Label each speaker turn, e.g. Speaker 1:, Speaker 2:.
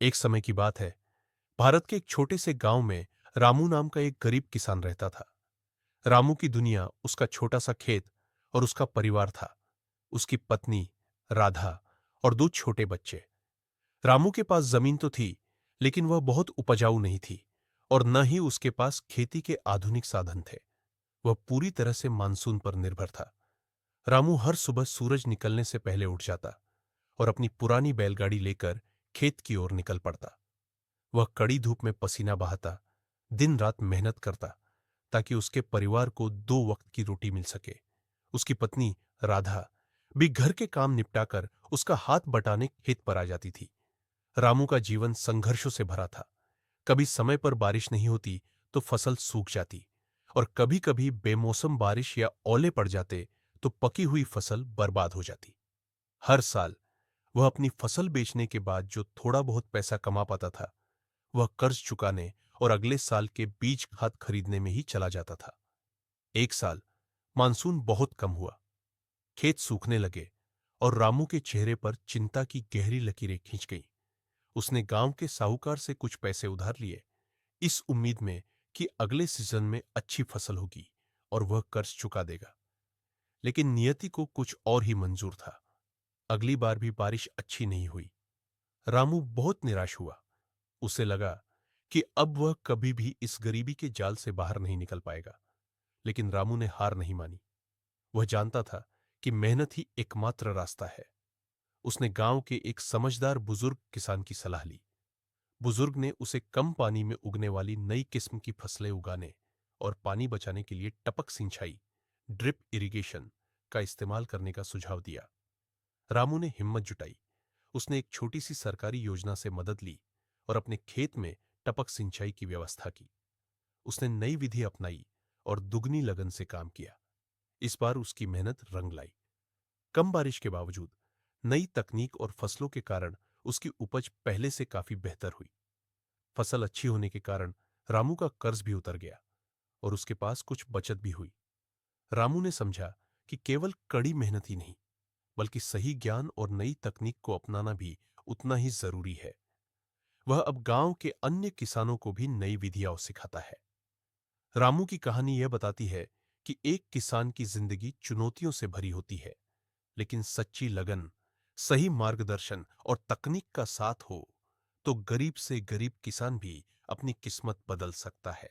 Speaker 1: एक समय की बात है। भारत के एक छोटे से गांव में रामू नाम का एक गरीब किसान रहता था। रामू की दुनिया उसका छोटा सा खेत और उसका परिवार था। उसकी पत्नी राधा और दो छोटे बच्चे। रामू के पास जमीन तो थी, लेकिन वह बहुत उपजाऊ नहीं थी और न ही उसके पास खेती के आधुनिक साधन थे। वह पूरी तरह से मानसून पर निर्भर था। रामू हर सुबह सूरज निकलने से पहले उठ जाता और अपनी पुरानी बैलगाड़ी लेकर खेत की ओर निकल पड़ता। वह कड़ी धूप में पसीना बहाता, दिन रात मेहनत करता, ताकि उसके परिवार को दो वक्त की रोटी मिल सके। उसकी पत्नी राधा भी घर के काम निपटाकर उसका हाथ बटाने खेत पर आ जाती थी। रामू का जीवन संघर्षों से भरा था। कभी समय पर बारिश नहीं होती तो फसल सूख जाती, और कभी कभी बेमौसम बारिश या ओले पड़ जाते तो पकी हुई फसल बर्बाद हो जाती। हर साल वह अपनी फसल बेचने के बाद जो थोड़ा बहुत पैसा कमा पाता था, वह कर्ज चुकाने और अगले साल के बीज खाद खरीदने में ही चला जाता था। एक साल मानसून बहुत कम हुआ, खेत सूखने लगे और रामू के चेहरे पर चिंता की गहरी लकीरें खींच गईं। उसने गांव के साहूकार से कुछ पैसे उधार लिए, इस उम्मीद में कि अगले सीजन में अच्छी फसल होगी और वह कर्ज चुका देगा। लेकिन नियति को कुछ और ही मंजूर था। अगली बार भी बारिश अच्छी नहीं हुई। रामू बहुत निराश हुआ। उसे लगा कि अब वह कभी भी इस गरीबी के जाल से बाहर नहीं निकल पाएगा। लेकिन रामू ने हार नहीं मानी। वह जानता था कि मेहनत ही एकमात्र रास्ता है। उसने गांव के एक समझदार बुजुर्ग किसान की सलाह ली। बुजुर्ग ने उसे कम पानी में उगने वाली नई किस्म की फसलें उगाने और पानी बचाने के लिए टपक सिंचाई, ड्रिप इरिगेशन का इस्तेमाल करने का सुझाव दिया। रामू ने हिम्मत जुटाई। उसने एक छोटी सी सरकारी योजना से मदद ली और अपने खेत में टपक सिंचाई की व्यवस्था की। उसने नई विधि अपनाई और दुगनी लगन से काम किया। इस बार उसकी मेहनत रंग लाई। कम बारिश के बावजूद नई तकनीक और फसलों के कारण उसकी उपज पहले से काफी बेहतर हुई। फसल अच्छी होने के कारण रामू का कर्ज भी उतर गया और उसके पास कुछ बचत भी हुई। रामू ने समझा कि केवल कड़ी मेहनत ही नहीं, बल्कि सही ज्ञान और नई तकनीक को अपनाना भी उतना ही जरूरी है। वह अब गांव के अन्य किसानों को भी नई विधियां सिखाता है। रामू की कहानी यह बताती है कि एक किसान की जिंदगी चुनौतियों से भरी होती है, लेकिन सच्ची लगन, सही मार्गदर्शन और तकनीक का साथ हो तो गरीब से गरीब किसान भी अपनी किस्मत बदल सकता है।